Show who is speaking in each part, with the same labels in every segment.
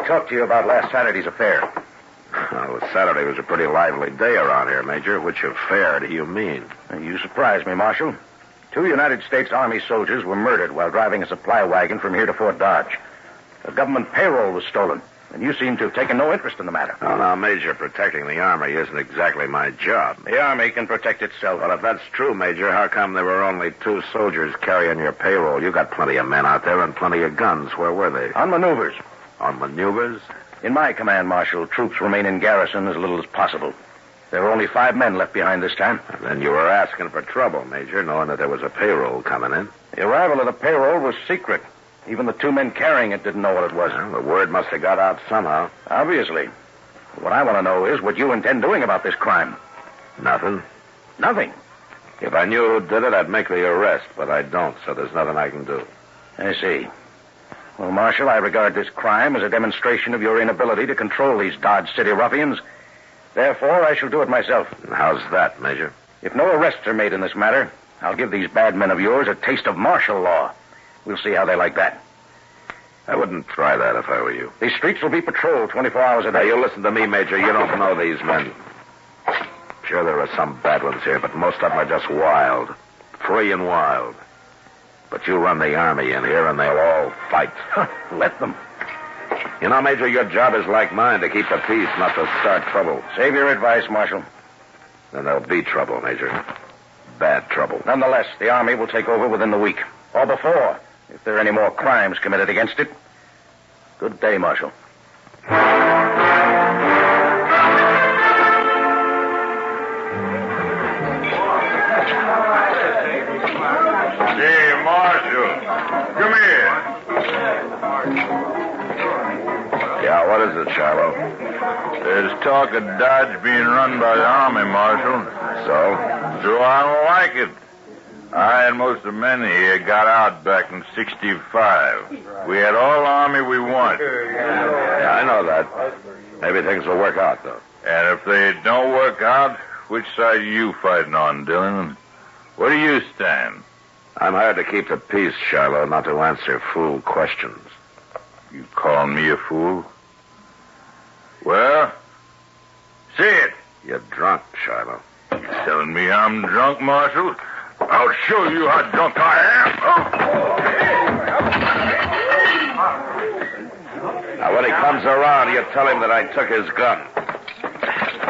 Speaker 1: talk to you about last Saturday's affair.
Speaker 2: Well, Saturday was a pretty lively day around here, Major. Which affair do you mean?
Speaker 1: You surprised me, Marshal. 2 United States Army soldiers were murdered while driving a supply wagon from here to Fort Dodge. A government payroll was stolen, and you seem to have taken no interest in the matter.
Speaker 2: Oh, now, Major, protecting the Army isn't exactly my job.
Speaker 1: The Army can protect itself.
Speaker 2: Well, if that's true, Major, how come there were only 2 soldiers carrying your payroll? You got plenty of men out there and plenty of guns. Where were they?
Speaker 1: On maneuvers.
Speaker 2: On maneuvers?
Speaker 1: In my command, Marshal, troops remain in garrison as little as possible. There were only 5 men left behind this time.
Speaker 2: And then you were asking for trouble, Major, knowing that there was a payroll coming in.
Speaker 1: The arrival of the payroll was secret. Even the 2 men carrying it didn't know what it was.
Speaker 2: Well, the word must have got out somehow.
Speaker 1: Obviously. What I want to know is what you intend doing about this crime.
Speaker 2: Nothing.
Speaker 1: Nothing?
Speaker 2: If I knew who did it, I'd make the arrest, but I don't, so there's nothing I can do.
Speaker 1: I see. Well, Marshal, I regard this crime as a demonstration of your inability to control these Dodge City ruffians. Therefore, I shall do it myself.
Speaker 2: And how's that, Major?
Speaker 1: If no arrests are made in this matter, I'll give these bad men of yours a taste of martial law. We'll see how they like that.
Speaker 2: I wouldn't try that if I were you.
Speaker 1: These streets will be patrolled 24 hours a day.
Speaker 2: Now, you listen to me, Major. You don't know these men. Sure, there are some bad ones here, but most of them are just wild. Free and wild. But you run the Army in here, and they'll all fight.
Speaker 1: Let them.
Speaker 2: You know, Major, your job is like mine, to keep the peace, not to start trouble.
Speaker 1: Save your advice, Marshal.
Speaker 2: Then there'll be trouble, Major. Bad trouble.
Speaker 1: Nonetheless, the Army will take over within the week. Or before, if there are any more crimes committed against it. Good day, Marshal.
Speaker 3: Hey, Marshal. Come here.
Speaker 2: Yeah, what is it, Shiloh?
Speaker 3: There's talk of Dodge being run by the Army, Marshal. So I don't like it. I and most of the men here got out back in 65. We had all the Army we want.
Speaker 2: Yeah, I know that. Maybe things will work out, though.
Speaker 3: And if they don't work out, which side are you fighting on, Dillon? Where do you stand?
Speaker 2: I'm hired to keep the peace, Shiloh, not to answer fool questions.
Speaker 3: You calling me a fool? Well, say it.
Speaker 2: You're drunk, Shiloh.
Speaker 3: You telling me I'm drunk, Marshal? I'll show you how drunk I
Speaker 2: am. Now, when he comes around, you tell him that I took his gun.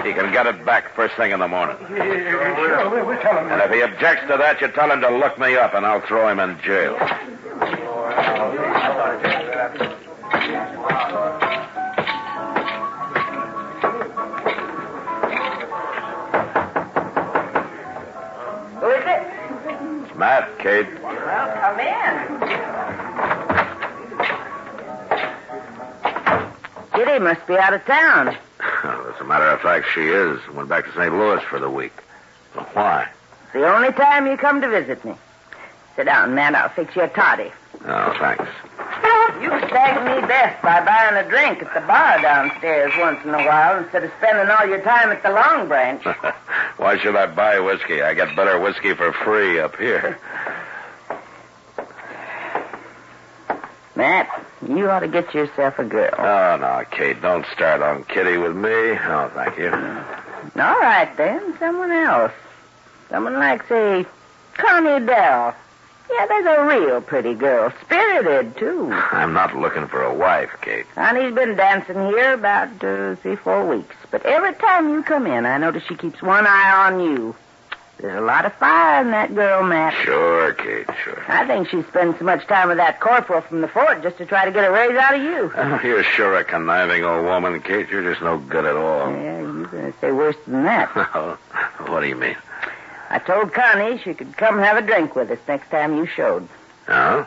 Speaker 2: He can get it back first thing in the morning.
Speaker 1: Sure, we'll tell him.
Speaker 2: And if he objects to that, you tell him to look me up, and I'll throw him in jail.
Speaker 4: Who is it?
Speaker 2: Matt, Kate.
Speaker 4: Well, come in. Kitty must be out of town.
Speaker 2: As a matter of fact, she is. Went back to St. Louis for the week. Well, why?
Speaker 4: It's the only time you come to visit me. Sit down, man. I'll fix you a toddy.
Speaker 2: Oh, thanks.
Speaker 4: You stag me best by buying a drink at the bar downstairs once in a while instead of spending all your time at the Long Branch.
Speaker 2: Why should I buy whiskey? I get better whiskey for free up here.
Speaker 4: Matt, you ought to get yourself a girl.
Speaker 2: Oh, no, Kate, don't start on Kitty with me. Oh, thank you.
Speaker 4: All right, then. Someone else. Someone like, say, Connie Dell. Yeah, there's a real pretty girl. Spirited, too.
Speaker 2: I'm not looking for a wife, Kate.
Speaker 4: Connie's been dancing here about 3-4 weeks. But every time you come in, I notice she keeps one eye on you. There's a lot of fire in that girl, Matt.
Speaker 2: Sure, Kate, sure.
Speaker 4: I think she spends so much time with that corporal from the fort just to try to get a raise out of you.
Speaker 2: Oh, you're sure a conniving old woman, Kate. You're just no good at all.
Speaker 4: Yeah, you're going to say worse than that.
Speaker 2: What do you mean?
Speaker 4: I told Connie she could come have a drink with us next time you showed.
Speaker 2: Oh?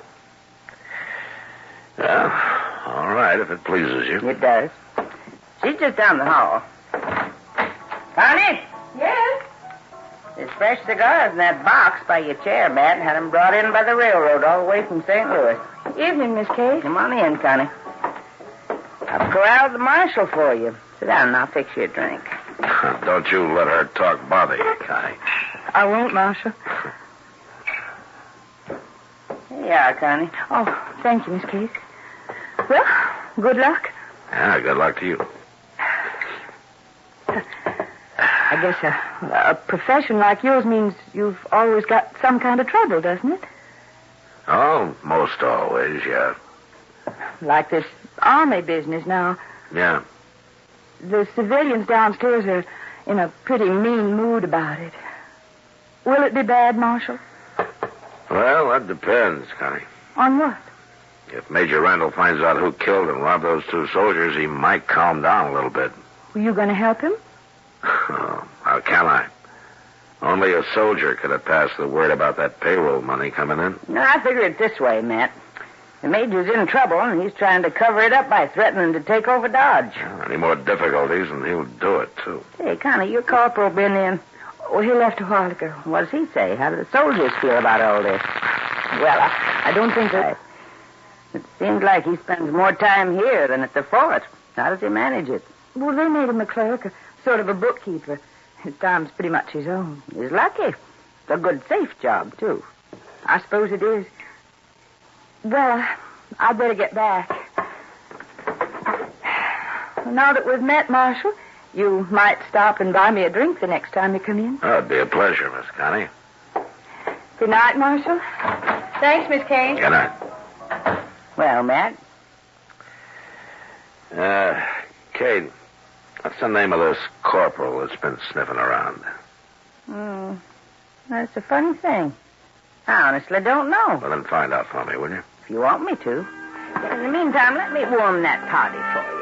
Speaker 2: Well, all right, if it pleases you.
Speaker 4: It does. She's just down the hall. Connie?
Speaker 5: Yes?
Speaker 4: There's fresh cigars in that box by your chair, Matt. Had them brought in by the railroad all the way from St. Louis.
Speaker 5: Evening, Miss Kate.
Speaker 4: Come on in, Connie. I've corralled the marshal for you. Sit down and I'll fix you a drink.
Speaker 2: Don't you let her talk bother you, Connie.
Speaker 5: I won't, Marshal.
Speaker 4: Here you are, Connie.
Speaker 5: Oh, thank you, Miss Kate. Well, good luck.
Speaker 2: Yeah, good luck to you.
Speaker 5: I guess a profession like yours means you've always got some kind of trouble, doesn't it?
Speaker 2: Oh, most always, yeah.
Speaker 5: Like this army business now.
Speaker 2: Yeah.
Speaker 5: The civilians downstairs are in a pretty mean mood about it. Will it be bad, Marshal?
Speaker 2: Well, that depends, Connie.
Speaker 5: On what?
Speaker 2: If Major Randall finds out who killed and robbed those 2 soldiers, he might calm down a little bit.
Speaker 5: Were you going to help him?
Speaker 2: Oh, how can I? Only a soldier could have passed the word about that payroll money coming in.
Speaker 4: No, I figure it this way, Matt. The Major's in trouble, and he's trying to cover it up by threatening to take over Dodge.
Speaker 2: Any more difficulties, and he'll do it, too.
Speaker 4: Hey, Connie, your corporal been in.
Speaker 5: Oh, he left a while ago.
Speaker 4: What does he say? How do the soldiers feel about all this? Well, I don't think that... It seems like he spends more time here than at the fort. How does he manage it?
Speaker 5: Well, they made him a clerk, a sort of a bookkeeper. His time's pretty much his own.
Speaker 4: He's lucky. It's a good, safe job, too.
Speaker 5: I suppose it is. Well, I'd better get back. Now that we've met, Marshal, you might stop and buy me a drink the next time you come in.
Speaker 2: Oh, it'd be a pleasure, Miss Connie.
Speaker 5: Good night, Marshal. Thanks, Miss Kane.
Speaker 2: Good night.
Speaker 4: Well, Matt?
Speaker 2: Kate, what's the name of this corporal that's been sniffing around?
Speaker 4: That's a funny thing. I honestly don't know.
Speaker 2: Well, then find out for me, will you?
Speaker 4: If you want me to. In the meantime, let me warm that toddy for you.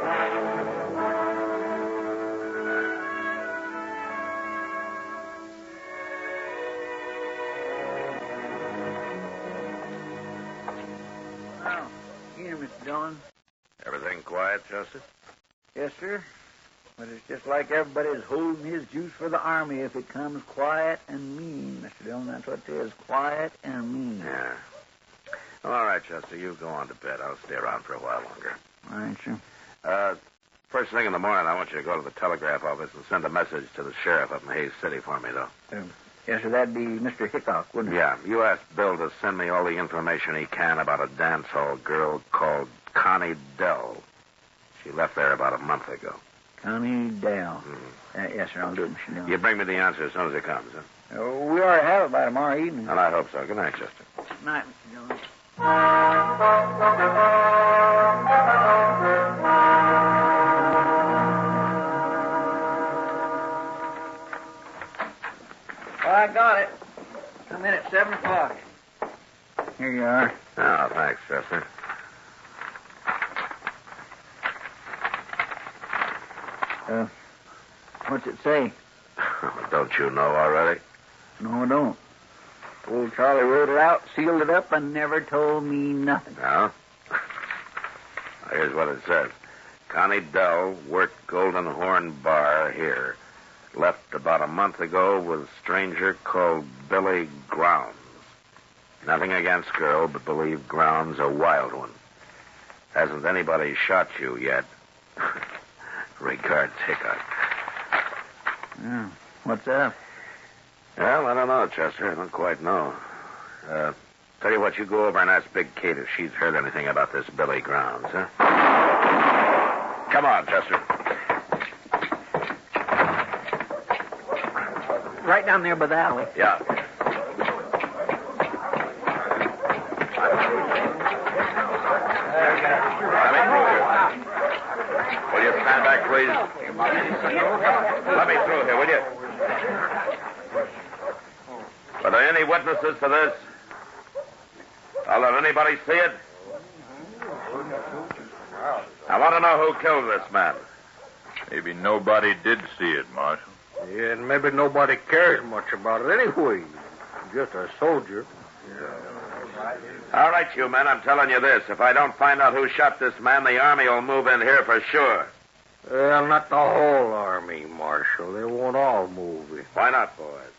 Speaker 6: Here, Mr. Dillon.
Speaker 2: Everything quiet, Justice?
Speaker 6: Yes, sir. But it's just like everybody's holding his juice for the Army if it comes quiet and mean, Mr. Dillon. That's what it is, quiet and mean.
Speaker 2: Yeah. Well, all right, Chester, you go on to bed. I'll stay around for a while longer.
Speaker 6: All right, sir.
Speaker 2: First thing in the morning, I want you to go to the telegraph office and send a message to the sheriff up in Hayes City for me, though.
Speaker 6: Yes, sir, that'd be Mr. Hickok, wouldn't it?
Speaker 2: Yeah, you ask Bill to send me all the information he can about a dance hall girl called Connie Dell. She left there about a month ago.
Speaker 6: Connie Dell. Yes, sir, I'll do it, Mr. Dillon.
Speaker 2: You bring me the answer as soon as it comes, huh?
Speaker 6: We ought to have it by tomorrow evening.
Speaker 2: Well, I hope so. Good night, Chester.
Speaker 6: Good night, Mr. Dillon. Well, I got it. Come in at 7 o'clock. Here you are.
Speaker 2: Oh, thanks, Chester.
Speaker 6: What's it say?
Speaker 2: Don't you know already?
Speaker 6: No, I don't. Old Charlie wrote it out, sealed it up, and never told me nothing.
Speaker 2: No? Here's what it says. Connie Dell worked Golden Horn Bar here. Left about a month ago with a stranger called Billy Grounds. Nothing against girl, but believe Grounds a wild one. Hasn't anybody shot you yet. Regards, Hickok.
Speaker 6: Yeah. What's up?
Speaker 2: Well, I don't know, Chester. I don't quite know. Tell you what, you go over and ask Big Kate if she's heard anything about this Billy Grounds, huh? Come on, Chester.
Speaker 6: Right down there by the alley.
Speaker 2: Yeah. Let me through here. Will you stand back, please? Let me through here, will you? Are there any witnesses to this? I'll let anybody see it. I want to know who killed this man.
Speaker 3: Maybe nobody did see it, Marshal.
Speaker 7: Yeah, and maybe nobody cares much about it anyway. Just a soldier.
Speaker 2: All right, you men, I'm telling you this. If I don't find out who shot this man, the Army will move in here for sure.
Speaker 7: Well, not the whole Army, Marshal. They won't all move in.
Speaker 2: Why not, boys?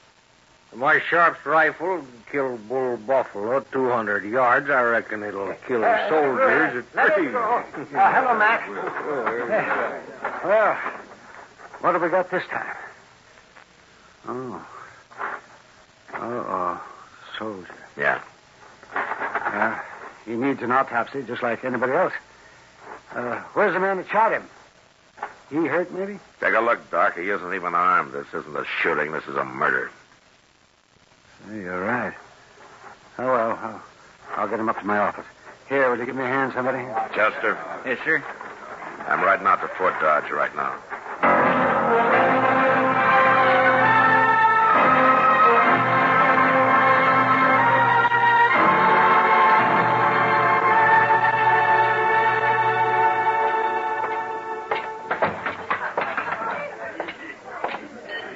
Speaker 7: My Sharp's rifle killed Bull Buffalo 200 yards. I reckon it'll kill the soldiers at 3.
Speaker 6: Hello, Mac.
Speaker 7: Well, what have we got this time? Oh. Soldier.
Speaker 2: Yeah.
Speaker 7: He needs an autopsy just like anybody else. Where's the man that shot him? He hurt, maybe?
Speaker 2: Take a look, Doc. He isn't even armed. This isn't a shooting. This is a murder.
Speaker 7: You're right. Oh, well, I'll get him up to my office. Here, will you give me a hand, somebody?
Speaker 2: Chester,
Speaker 6: Yes, sir.
Speaker 2: I'm riding out to Fort Dodge right now.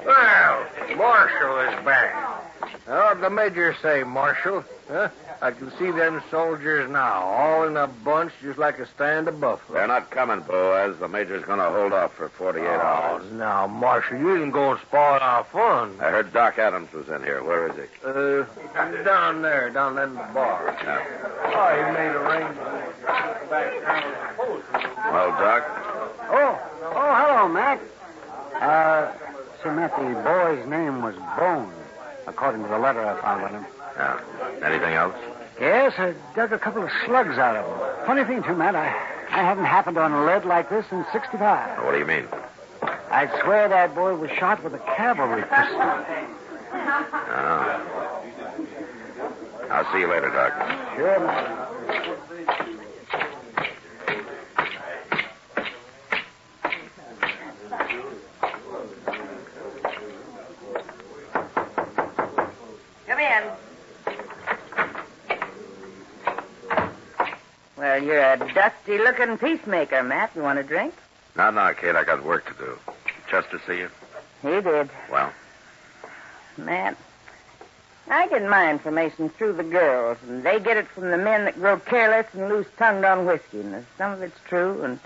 Speaker 7: Well, Marshal is back. What'd the major say, Marshal? Huh? I can see them soldiers now, all in a bunch, just like a stand of buffalo.
Speaker 2: They're not coming, Boaz. The major's going to hold off for 48 hours.
Speaker 7: Now, Marshal, you ain't going to spoil our fun.
Speaker 2: I heard Doc Adams was in here. Where is he?
Speaker 7: Down there in the bar.
Speaker 2: Yeah.
Speaker 7: Oh, he made arrangements back down.
Speaker 2: Well, Doc,
Speaker 7: Oh, hello, Mac. Matt, the boy's name was Bone, according to the letter I found on him.
Speaker 2: yeah. Anything else?
Speaker 7: Yes, I dug a couple of slugs out of him. Funny thing, too, Matt, I haven't happened on lead like this since 65.
Speaker 2: What do you mean?
Speaker 7: I'd swear that boy was shot with a cavalry pistol.
Speaker 2: Oh. I'll see you later, Doc.
Speaker 7: Sure, Matt.
Speaker 4: Come in. Well, you're a dusty-looking peacemaker, Matt. You want a drink?
Speaker 2: No, Kate, I got work to do. Chester see you?
Speaker 4: He did.
Speaker 2: Well,
Speaker 4: Matt, I get my information through the girls, and they get it from the men that grow careless and loose-tongued on whiskey. And some of it's true, and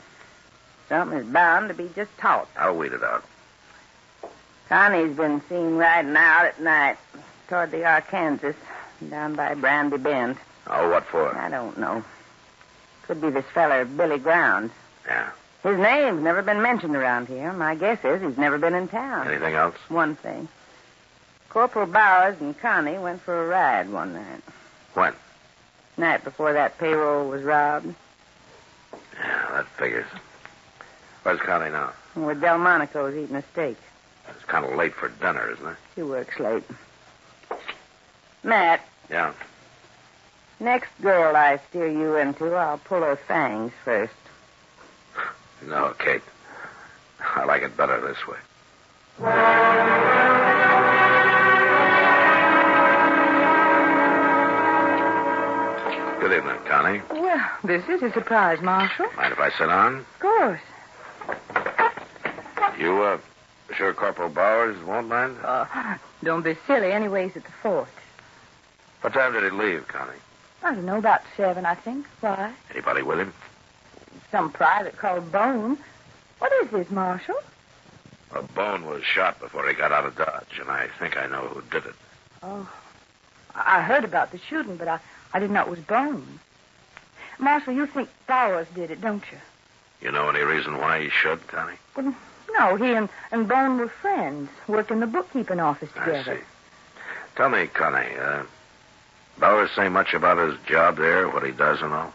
Speaker 4: some is bound to be just talk.
Speaker 2: I'll weed it out.
Speaker 4: Connie's been seen riding out at night toward the Arkansas, down by Brandy Bend.
Speaker 2: Oh, what for?
Speaker 4: I don't know. Could be this feller, Billy Grounds.
Speaker 2: Yeah.
Speaker 4: His name's never been mentioned around here. My guess is he's never been in town.
Speaker 2: Anything else?
Speaker 4: One thing. Corporal Bowers and Connie went for a ride one night.
Speaker 2: When?
Speaker 4: Night before that payroll was robbed.
Speaker 2: Yeah, that figures. Where's Connie now?
Speaker 4: With Delmonico's eating a steak.
Speaker 2: It's kind of late for dinner, isn't it?
Speaker 4: She works late. Matt,
Speaker 2: Yeah.
Speaker 4: next girl I steer you into, I'll pull her fangs first.
Speaker 2: No, Kate. I like it better this way. Good evening, Connie.
Speaker 5: Well, this is a surprise, Marshal.
Speaker 2: Mind if I sit down?
Speaker 5: Of course.
Speaker 2: You, sure Corporal Bowers won't mind?
Speaker 5: Don't be silly. Anyways, at the fort.
Speaker 2: What time did he leave, Connie?
Speaker 5: I don't know, about 7, I think. Why?
Speaker 2: Anybody with him?
Speaker 5: Some private called Bone. What is this, Marshal?
Speaker 2: A Bone was shot before he got out of Dodge, and I think I know who did it.
Speaker 5: Oh, I heard about the shooting, but I didn't know it was Bone. Marshal, you think Bowers did it, don't you?
Speaker 2: You know any reason why he should, Connie?
Speaker 5: Well, no, he and Bone were friends, worked in the bookkeeping office together.
Speaker 2: I see. Tell me, Connie, Bowers say much about his job there, what he does and all?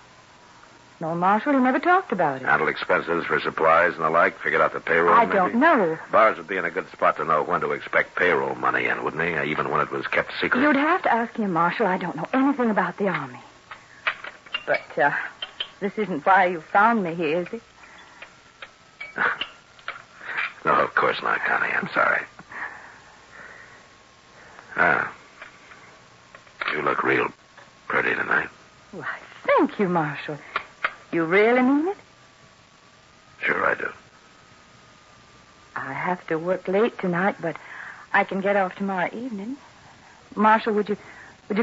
Speaker 5: No, Marshal, he never talked about it.
Speaker 2: Handle expenses for supplies and the like, figured out the payroll,
Speaker 5: I
Speaker 2: maybe?
Speaker 5: don't know.
Speaker 2: Bowers would be in a good spot to know when to expect payroll money in, wouldn't he? Even when it was kept secret.
Speaker 5: You'd have to ask him, Marshal. I don't know anything about the Army. But, this isn't why you found me here, is it?
Speaker 2: No, of course not, Connie. I'm sorry. You look real pretty tonight.
Speaker 5: Why, thank you, Marshal. You really mean it?
Speaker 2: Sure I do.
Speaker 5: I have to work late tonight, but I can get off tomorrow evening. Marshal, would you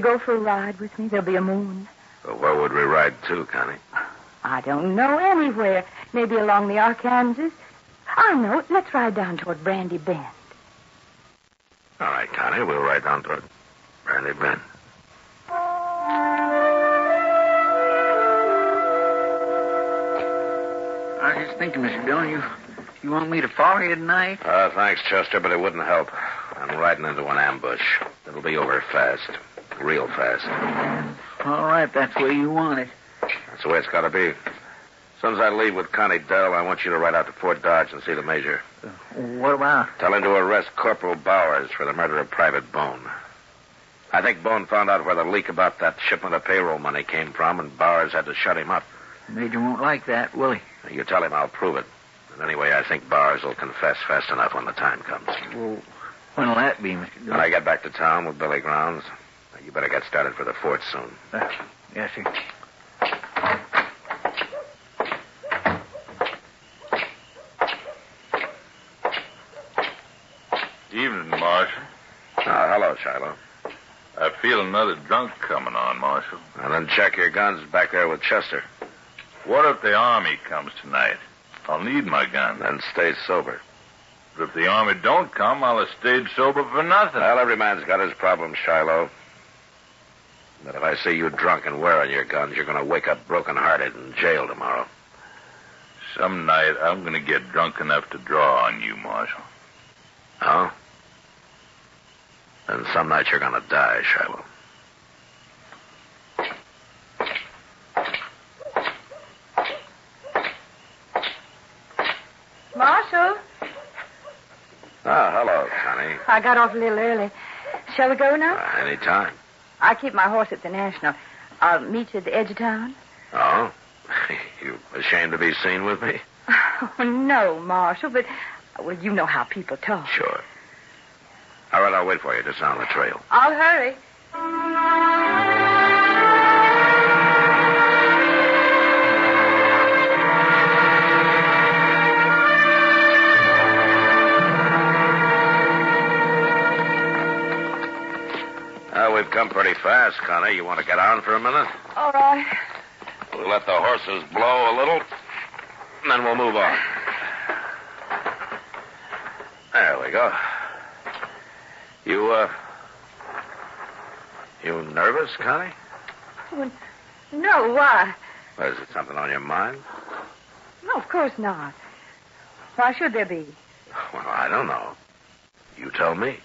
Speaker 5: go for a ride with me? There'll be a moon.
Speaker 2: Well, where would we ride to, Connie?
Speaker 5: I don't know, anywhere. Maybe along the Arkansas. I know. Let's ride down toward Brandy Bend.
Speaker 2: All right, Connie, we'll ride down toward Brandy Bend.
Speaker 6: I was just thinking, Mr. Dillon, you want me to follow you tonight?
Speaker 2: Thanks, Chester, but it wouldn't help. I'm riding into an ambush. It'll be over fast. Real fast.
Speaker 6: All right, that's the way you want it.
Speaker 2: That's the way it's got to be. As soon as I leave with Connie Dell, I want you to ride out to Fort Dodge and see the major.
Speaker 6: What about?
Speaker 2: Tell him to arrest Corporal Bowers for the murder of Private Bone. I think Bone found out where the leak about that shipment of payroll money came from, and Bowers had to shut him up.
Speaker 6: Major won't like that, will he?
Speaker 2: You tell him I'll prove it. And anyway, I think Bowers will confess fast enough when the time comes.
Speaker 6: Well, when'll that be, Mr. Dillon?
Speaker 2: When I get back to town with Billy Grounds, you better get started for the fort soon.
Speaker 6: Yes, sir.
Speaker 3: Evening, Marshal.
Speaker 2: Hello, Shiloh.
Speaker 3: I feel another drunk coming on, Marshal.
Speaker 2: And then check your guns back there with Chester.
Speaker 3: What if the Army comes tonight? I'll need my gun.
Speaker 2: Then stay sober.
Speaker 3: But if the Army don't come, I'll have stayed sober for nothing.
Speaker 2: Well, every man's got his problems, Shiloh. But if I see you drunk and wearing your guns, you're going to wake up broken-hearted in jail tomorrow.
Speaker 3: Some night, I'm going to get drunk enough to draw on you, Marshal.
Speaker 2: Oh? Then some night you're going to die, Shiloh.
Speaker 5: Marshal,
Speaker 2: Hello, Connie.
Speaker 5: I got off a little early. Shall we go now?
Speaker 2: Any time.
Speaker 5: I keep my horse at the National. I'll meet you at the edge of town.
Speaker 2: Oh? You ashamed to be seen with me?
Speaker 5: Oh, no, Marshal, but, well, you know how people talk.
Speaker 2: Sure. All right, I'll wait for you just on the trail.
Speaker 5: I'll hurry.
Speaker 2: We've come pretty fast, Connie. You want to get on for a minute?
Speaker 5: All right.
Speaker 2: We'll let the horses blow a little, and then we'll move on. There we go. You nervous, Connie?
Speaker 5: Well, no, why?
Speaker 2: Is it something on your mind?
Speaker 5: No, of course not. Why should there be?
Speaker 2: Well, I don't know. You tell me.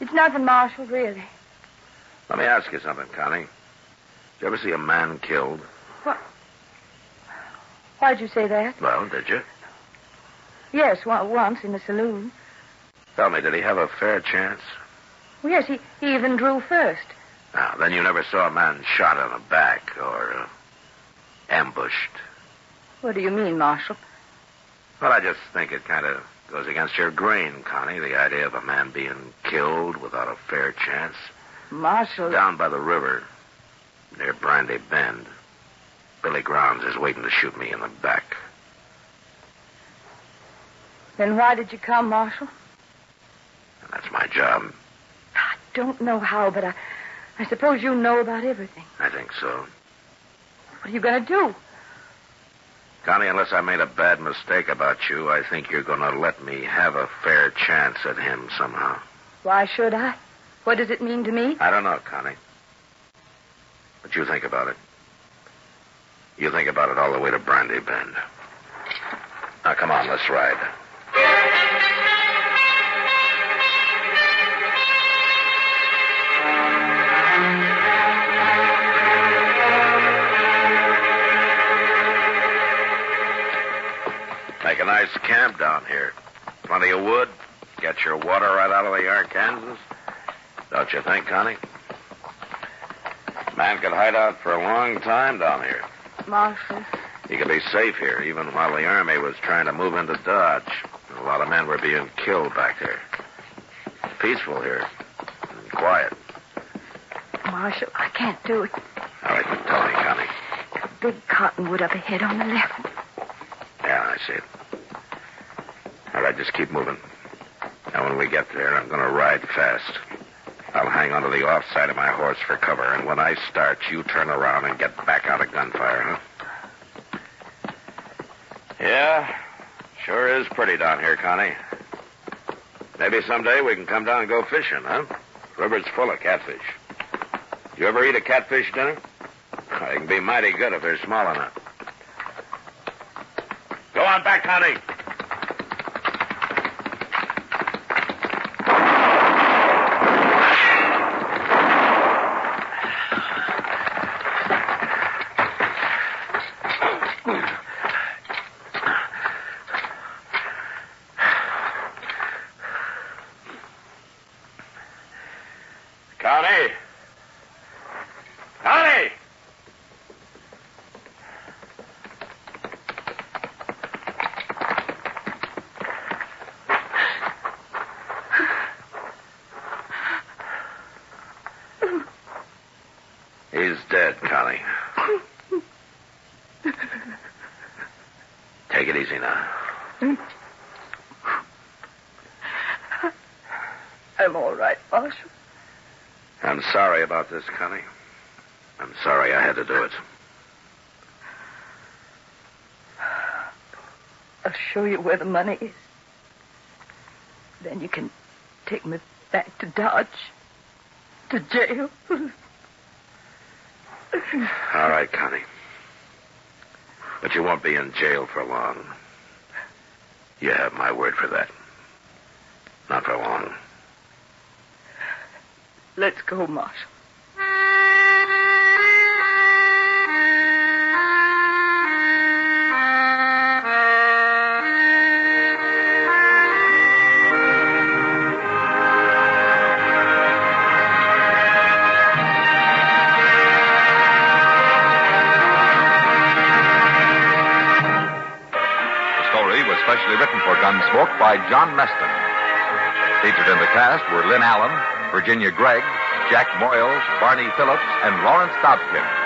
Speaker 5: It's nothing, Marshal, really.
Speaker 2: Let me ask you something, Connie. Did you ever see a man killed?
Speaker 5: What? Why'd you say that?
Speaker 2: Well, did you?
Speaker 5: Yes, once in the saloon.
Speaker 2: Tell me, did he have a fair chance?
Speaker 5: Well, yes, he even drew first.
Speaker 2: Now, then you never saw a man shot in the back or ambushed.
Speaker 5: What do you mean, Marshal?
Speaker 2: Well, I just think it kind of goes against your grain, Connie, the idea of a man being killed without a fair chance.
Speaker 5: Marshal...
Speaker 2: Down by the river, near Brandy Bend, Billy Grounds is waiting to shoot me in the back.
Speaker 5: Then why did you come, Marshal?
Speaker 2: That's my job.
Speaker 5: I don't know how, but I suppose you know about everything.
Speaker 2: I think so.
Speaker 5: What are you going to do?
Speaker 2: Connie, unless I made a bad mistake about you, I think you're going to let me have a fair chance at him somehow.
Speaker 5: Why should I? What does it mean to me?
Speaker 2: I don't know, Connie. But you think about it. You think about it all the way to Brandy Bend. Now, come on, let's ride. Make a nice camp down here. Plenty of wood. Get your water right out of the Arkansas. Don't you think, Connie? Man could hide out for a long time down here.
Speaker 5: Marshal.
Speaker 2: He could be safe here, even while the Army was trying to move into Dodge. A lot of men were being killed back there. Peaceful here. And quiet.
Speaker 5: Marshal, I can't do it.
Speaker 2: All right, tell me, Connie.
Speaker 5: A big cottonwood up ahead on the left.
Speaker 2: Yeah, I see it. All right, just keep moving. Now, when we get there, I'm going to ride fast. I'll hang onto the off side of my horse for cover, and when I start, you turn around and get back out of gunfire, huh? Yeah, sure is pretty down here, Connie. Maybe someday we can come down and go fishing, huh? River's full of catfish. You ever eat a catfish dinner? They can be mighty good if they're small enough. Go on back, Connie. ahead, Connie. Take it easy now.
Speaker 5: I'm all right, Marshal.
Speaker 2: I'm sorry about this, Connie. I'm sorry I had to do it.
Speaker 5: I'll show you where the money is. Then you can take me back to Dodge. To jail.
Speaker 2: All right, Connie. But you won't be in jail for long. You have my word for that. Not for long.
Speaker 5: Let's go, Marshal.
Speaker 8: Specially written for Gunsmoke by John Meston. Featured in the cast were Lynn Allen, Virginia Gregg, Jack Moyles, Barney Phillips, and Lawrence Dobkin.